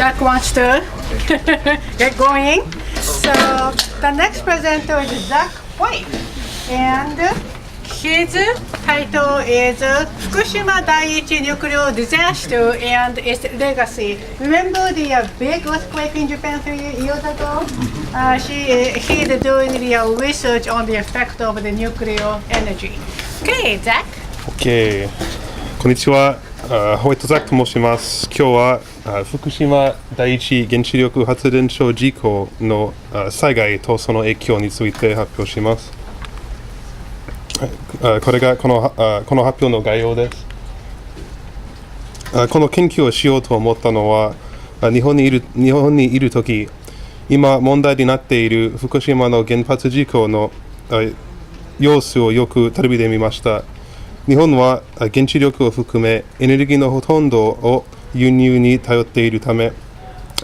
Jack wants to get going. So the next presenter is Jack White, and his title is Fukushima-Daiichi nuclear disaster and its legacy. Remember the big earthquake in Japan 3 years ago? He is doing the research on the effect of the nuclear energy. Okay, Jack. Okay. こんにちは。ホワイトザックと申します。今日は福島第一原子力発電所事故の災害とその影響について発表します。これがこの発表の概要です。この研究をしようと思ったのは、日本にいるとき、今問題になっている福島の原発事故の様子をよくテレビで見ました。日本は原子力を含めエネルギーのほとんどを輸入に頼っているため、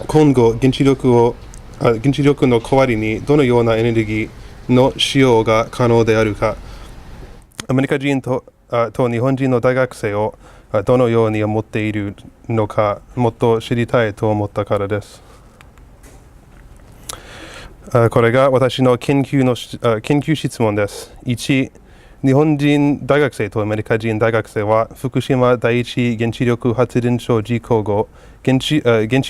今後原子力の代わりにどのようなエネルギーの使用が可能であるか、アメリカ人と日本人の大学生をどのように思っているのか、もっと知りたいと思ったからです。これが私の研究質問です。1、日本人大学生とアメリカ人大学生は福島第一原子力発電所事故後、原子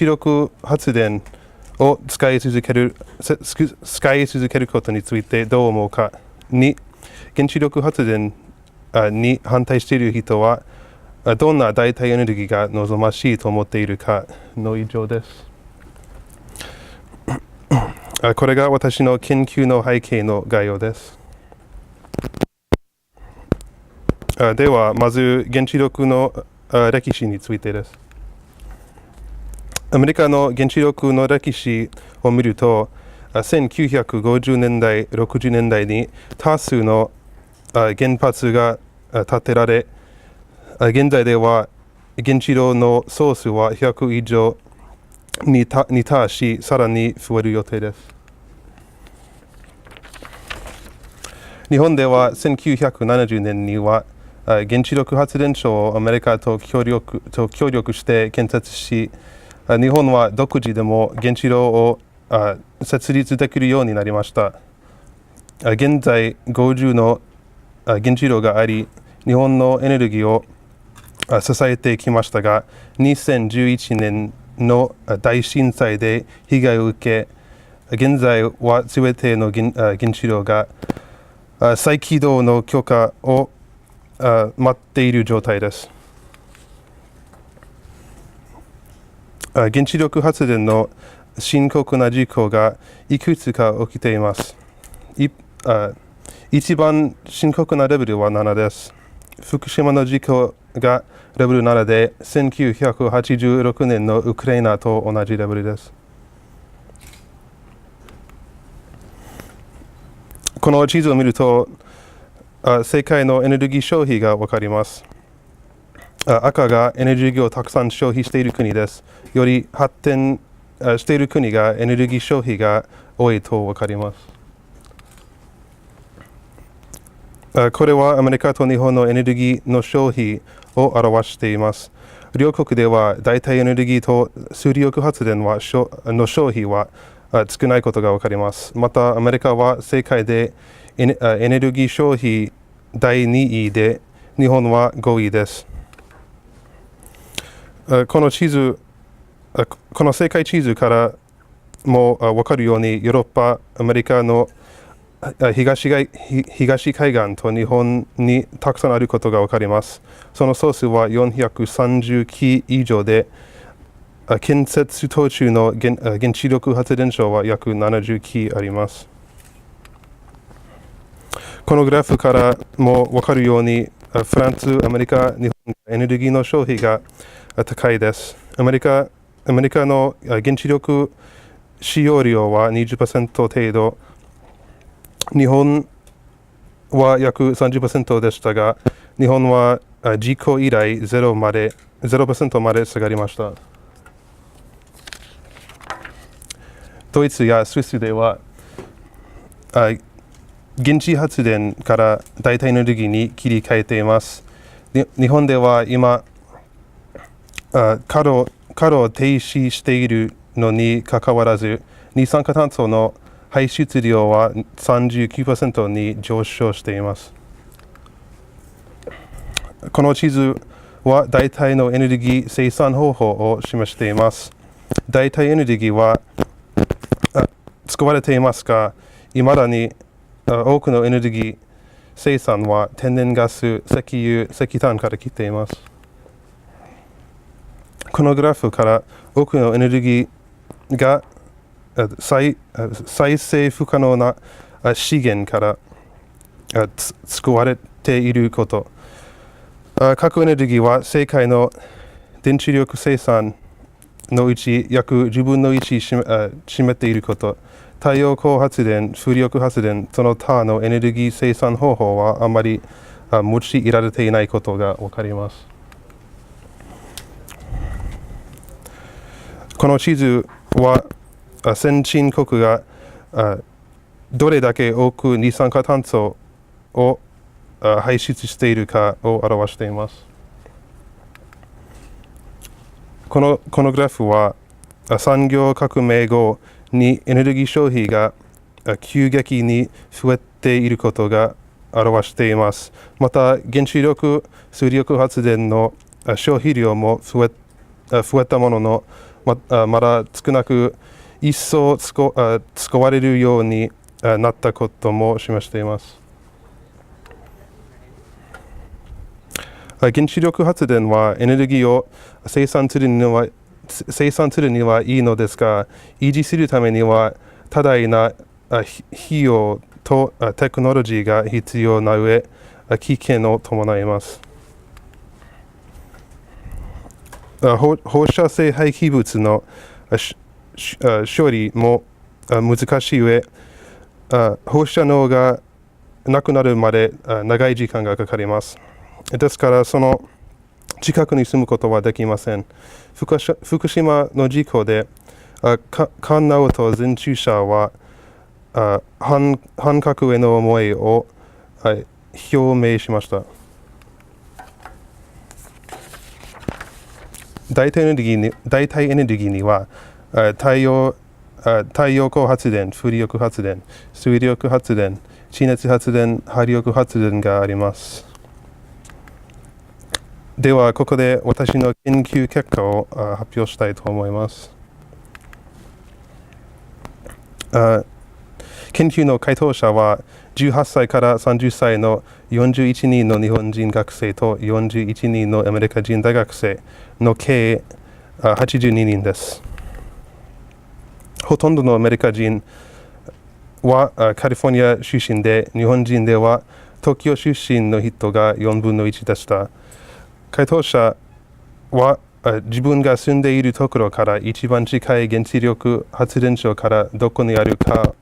力発電を使い続けることについてどう思うか。2、原子力発電に反対している人はどんな代替エネルギーが望ましいと思っているかの以上です。これが私の研究の背景の概要です。では、まず原子力の歴史についてです。アメリカの原子力の歴史を見ると、1950年代、60年代に多数の原発が建てられ、現在では原子炉の総数は100以上に達し、さらに増える予定です。日本では1970年には原子力発電所をアメリカと協力して建設し、日本は独自でも原子炉を設立できるようになりました。現在50の原子炉があり、日本のエネルギーを支えてきましたが、2011年の大震災で被害を受け、現在はすべての原子炉が再起動の許可を待っている状態です。原子力発電の深刻な事故がいくつか起きています。一番深刻なレベルは7です。福島の事故がレベル7で、1986年のウクライナと同じレベルです。この地図を見ると、世界のエネルギー消費が分かります。赤がエネルギーをたくさん消費している国です。より発展している国がエネルギー消費が多いと分かります。これはアメリカと日本のエネルギーの消費を表しています。両国では代替エネルギーと水力発電の消費は少ないことが分かります。またアメリカは世界でエネルギー消費第2位で、日本は5位です。この世界地図からも分かるように、ヨーロッパ、アメリカの東海岸と日本にたくさんあることが分かります。その総数は430基以上で、建設途中の原子力発電所は約70基あります。このグラフからも分かるように、フランス、アメリカ、日本、エネルギーの消費が高いです。アメリカの原子力使用量は 20% 程度、日本は約 30% でしたが、日本は事故以来0% まで下がりました。ドイツやスイスでは原子発電から代替エネルギーに切り替えています。日本では今稼稼働停止しているのにかかわらず、二酸化炭素の排出量は 39% に上昇しています。この地図は代替のエネルギー生産方法を示しています。代替エネルギーは使われていますが、いまだに多くのエネルギー生産は天然ガス、石油、石炭から来ています。このグラフから多くのエネルギーが再生不可能な資源から使われていること、核エネルギーは世界の電池力生産のうち約10分の1占めていること、太陽光発電、風力発電、その他のエネルギー生産方法はあまり用いられていないことが分かります。この地図は先進国がどれだけ多く二酸化炭素を排出しているかを表しています。このグラフは産業革命後にエネルギー消費が急激に増えていることが表しています。また原子力水力発電の消費量も増えたものの、まだ少なく一層使われるようになったことも示しています。原子力発電はエネルギーを生産するにはいいのですが、維持するためには多大な費用とテクノロジーが必要な上、危険を伴います。放射性廃棄物の処理も難しい上、放射能がなくなるまで長い時間がかかります。ですから、その近くに住むことはできません。福島の事故で、菅直人前駐車は反核への思いを表明しました。代替エネルギーには太陽光発電、風力発電、水力発電、地熱発電、波力発電があります。では、ここで私の研究結果を発表したいと思います。研究の回答者は18歳から30歳の41人の日本人学生と41人のアメリカ人大学生の計82人です。ほとんどのアメリカ人はカリフォルニア出身で、日本人では東京出身の人が4分の1でした。回答者は自分が住んでいるところから一番近い原子力発電所からどこにあるか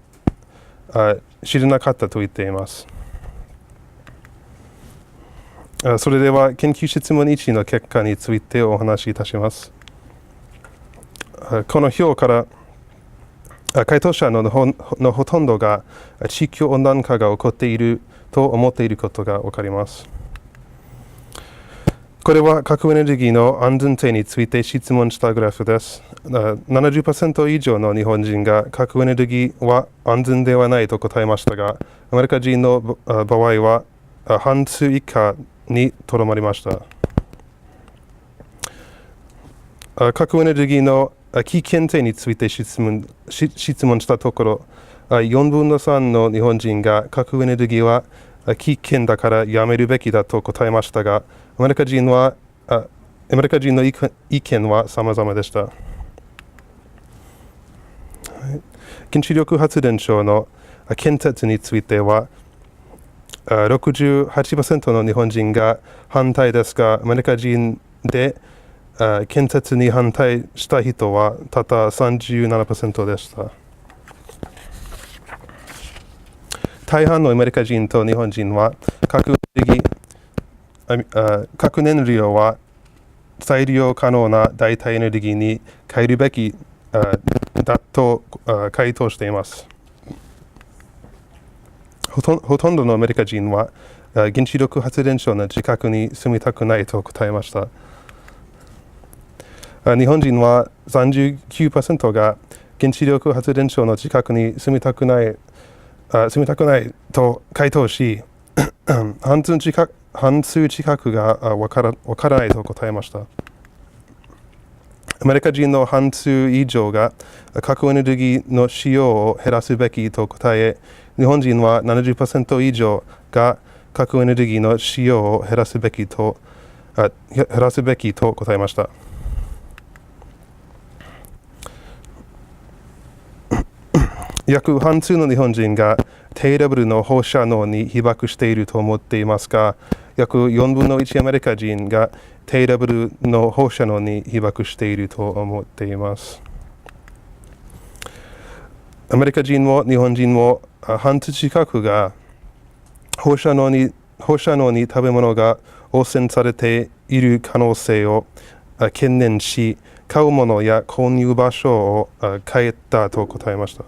知らなかったと言っています。それでは研究質問1の結果についてお話しいたします。この表から回答者のほとんどが地球温暖化が起こっていると思っていることが分かります。これは核エネルギーの安全性について質問したグラフです。70% 以上の日本人が核エネルギーは安全ではないと答えましたが、アメリカ人の場合は半数以下にとどまりました。核エネルギーの危険性について質問したところ、4分の3の日本人が核エネルギーは危険だからやめるべきだと答えましたが、アメリカ人の意見は様々でした。原子力発電所の建設については、68% の日本人が反対ですが、アメリカ人で建設に反対した人はたった 37% でした。大半のアメリカ人と日本人は核燃料は再利用可能な代替エネルギーに変えるべきだと回答しています。ほとんどのアメリカ人は原子力発電所の近くに住みたくないと答えました。日本人は 39% が原子力発電所の近くに住みたくないと回答し、半数近くがわからないと答えました。アメリカ人の半数以上が核エネルギーの使用を減らすべきと答え、日本人は 70% 以上が核エネルギーの使用を減らすべきと答えました。約半数の日本人が低レベルの放射能に被爆していると思っていますが、約4分の1アメリカ人が低レベルの放射能に被爆していると思っています。アメリカ人も日本人も半数近くが放射能に食べ物が汚染されている可能性を懸念し、買うものや購入場所を変えたと答えました。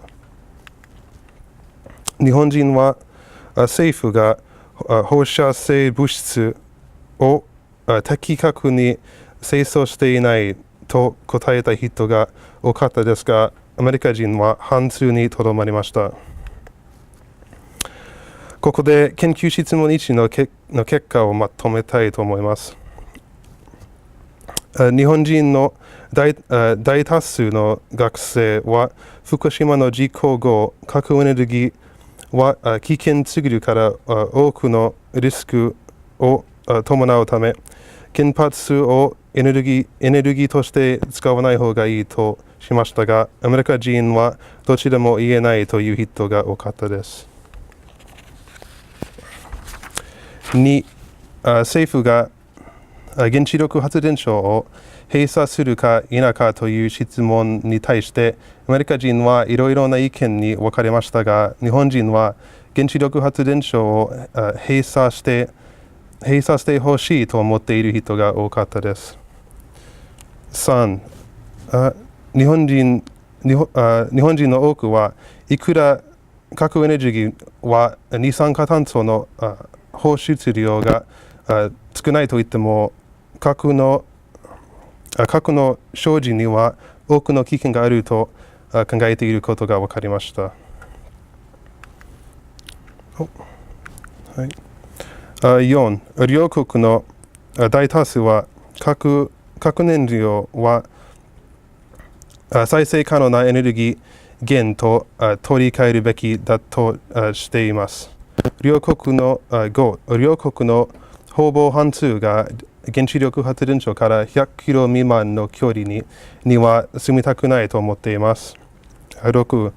日本人は政府が放射性物質を的確に清掃していないと答えた人が多かったですが、アメリカ人は半数にとどまりました。ここで研究質問1の結果をまとめたいと思います。日本人の大多数の学生は福島の事故後、核エネルギーは危険すぎるから多くのリスクを伴うため、原発をエネルギーとして使わない方がいいとしましたが、アメリカ人はどっちでも言えないという人が多かったです。2、政府が原子力発電所を閉鎖するか否かという質問に対して、アメリカ人はいろいろな意見に分かれましたが、日本人は原子力発電所を閉鎖してほしいと思っている人が多かったです。3、日本人の多くはいくら核エネルギーは二酸化炭素の放出量が少ないといっても、核の生じには多くの危険があると考えていることが分かりました。4、両国の大多数は核燃料は再生可能なエネルギー源と取り替えるべきだとしています。両国のほぼ半数が原子力発電所から100キロ未満の距離には住みたくないと思っています。6、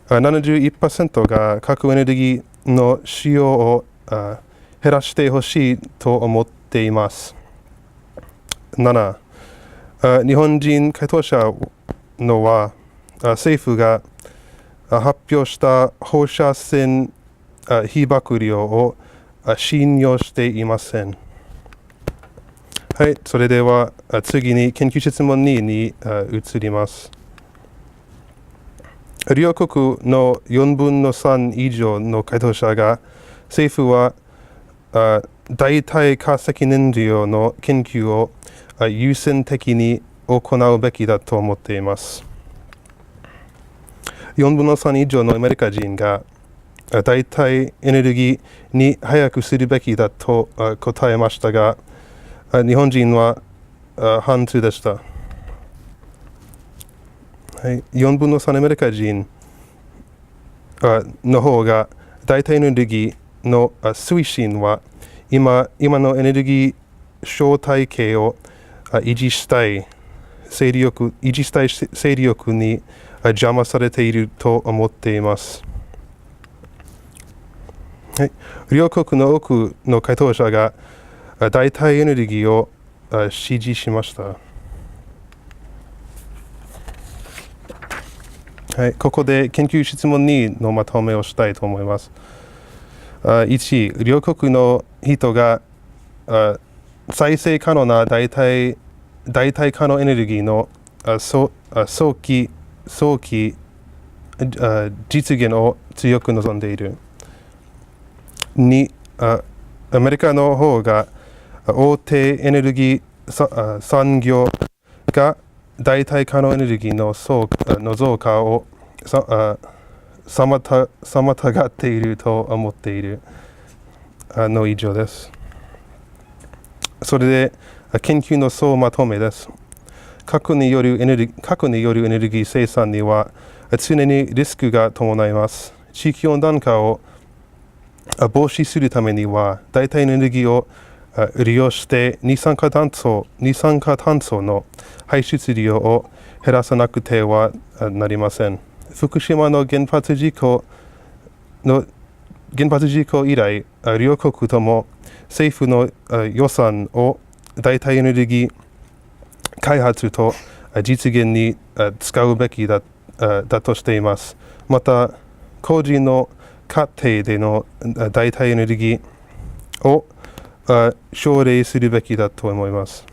71% が核エネルギーの使用を減らしてほしいと思っています。7、日本人回答者のは政府が発表した放射線被爆量を信用していません。はい、それでは次に研究質問2に移ります。両国の4分の3以上の回答者が政府は代替化石燃料の研究を優先的に行うべきだと思っています。4分の3以上のアメリカ人が代替エネルギーに早くするべきだと答えましたが、日本人は半数でした。はい、4分の3アメリカ人の方が代替エネルギーの推進は今のエネルギー小体系を維持したい勢力に邪魔されていると思っています。はい、両国の多くの回答者が代替エネルギーを支持しました。はい、ここで研究質問2のまとめをしたいと思います。1、両国の人が再生可能な代替可能エネルギーの早期実現を強く望んでいる。2、アメリカの方が大手エネルギー産業が代替可能エネルギーの増加を妨がっていると思っているの以上です。それで研究の総まとめです。核によるエネルギー生産には常にリスクが伴います。地域温暖化を防止するためには代替エネルギーを利用して二酸化炭素の排出量を減らさなくてはなりません。福島の原発事故以来、両国とも政府の予算を代替エネルギー開発と実現に使うべきだとしています。また、個人の家庭での代替エネルギーを奨励するべきだと思います。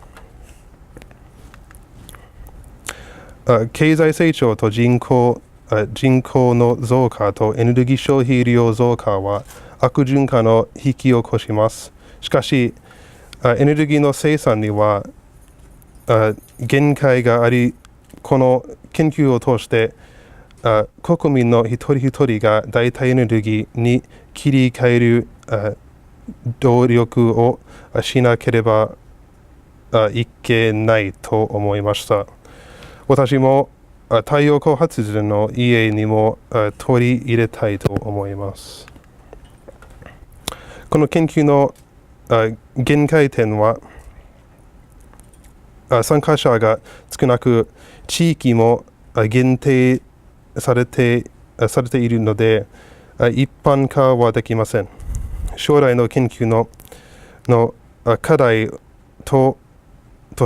経済成長と人口の増加とエネルギー消費量増加は悪循環を引き起こします。しかし、エネルギーの生産には限界があり、この研究を通して国民の一人一人が代替エネルギーに切り替える努力をしなければいけないと思いました。私も太陽光発電の家にも取り入れたいと思います。この研究の限界点は参加者が少なく地域も限定されているので一般化はできません。将来の研究の課題と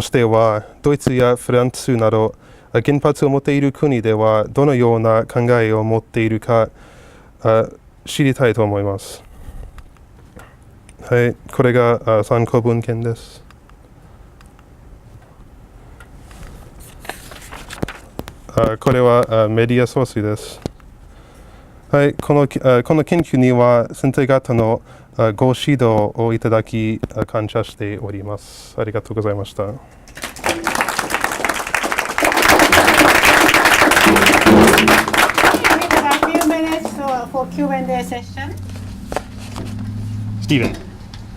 してはドイツやフランスなど原発を持っている国ではどのような考えを持っているか知りたいと思います。はい、これが参考文献です。これはメディアソースです。はい、この研究には先生方のご指導をいただき感謝しております。ありがとうございました。For Q&A session. Steven.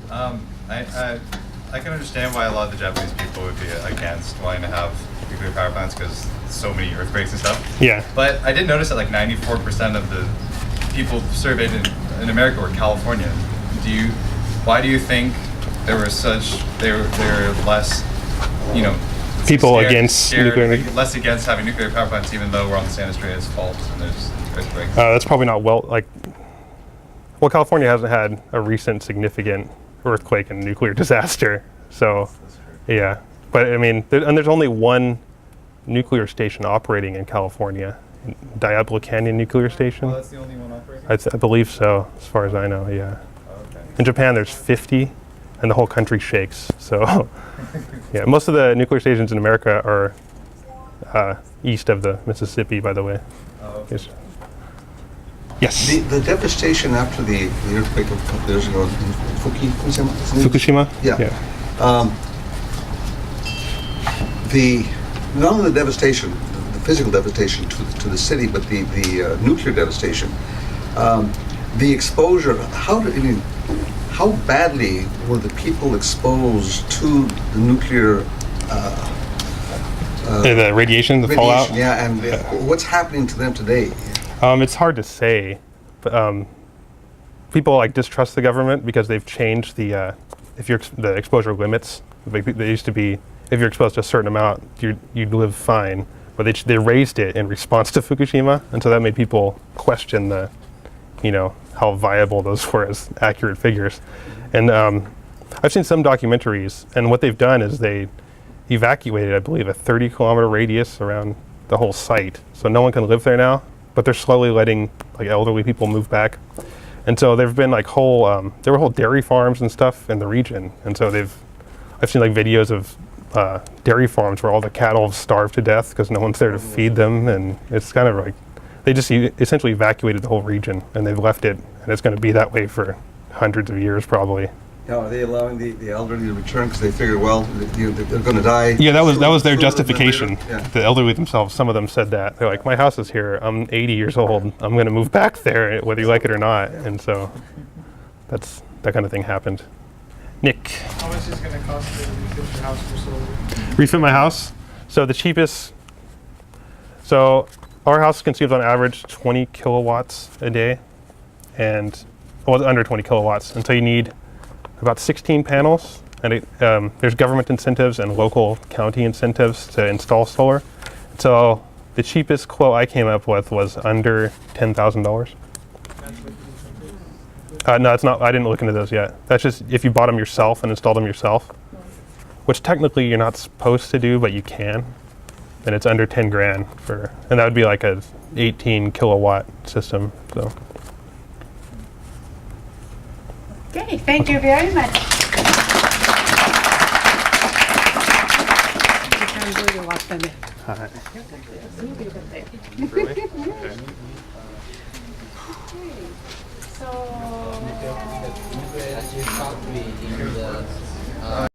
I can understand why a lot of the Japanese people would be against wanting to have nuclear power plants because so many earthquakes and stuff. Yeah. But I did notice that like 94% of the people surveyed in America were California. Why do you think they were less, People against nuclear energy? less against having nuclear power plants even though we're on the San Andreas fault and there's earthquakes? That's probably not California hasn't had a recent significant earthquake and nuclear disaster. So, yeah. But I mean, there's only one nuclear station operating in California, Diablo Canyon Nuclear Station. Oh, that's the only one operating? I believe so, as far as I know, yeah. Oh, okay. In Japan, there's 50, and the whole country shakes. So, yeah, most of the nuclear stations in America are east of the Mississippi, by the way. Oh, okay. Yes. The devastation after the earthquake a couple years ago in Fukushima? Yeah. Not only the devastation, the physical devastation to the city, but the nuclear devastation, the exposure. How badly were the people exposed to the nuclear? The radiation, the fallout? Yeah, and what's happening to them today? It's hard to say, but people distrust the government because they've changed the exposure limits. They used to be, if you're exposed to a certain amount, you'd live fine, but they raised it in response to Fukushima, and so that made people question how viable those were as accurate figures. And I've seen some documentaries, and what they've done is they evacuated, I believe, a 30-kilometer radius around the whole site, so no one can live there now. But they're slowly letting elderly people move back, and so there've been there were whole dairy farms and stuff in the region, and so I've seen videos of dairy farms where all the cattle have starved to death because no one's there to feed them, and it's kind of they just essentially evacuated the whole region and they've left it, and it's going to be that way for hundreds of years probably. Now, are they allowing the elderly to return because they figure, well, they're going to die? Yeah, that was their sooner than justification. later? Yeah. The elderly themselves, some of them said that. They're like, my house is here. I'm 80 years old. I'm going to move back there, whether you like it or not. And so that kind of thing happened. Nick. How much is it going to cost to refit your house for solar? Refit my house. So the cheapest. So our house consumes on average 20 kilowatts a day, and under 20 kilowatts. And so you need about 16 panels, and there's government incentives and local county incentives to install solar. So the cheapest quote I came up with was under $10,000. No, it's not. I didn't look into those yet. That's just if you bought them yourself and installed them yourself, which technically you're not supposed to do, but you can. And it's under 10 grand and that would be like a 18 kilowatt system. So. Okay, thank you very much. So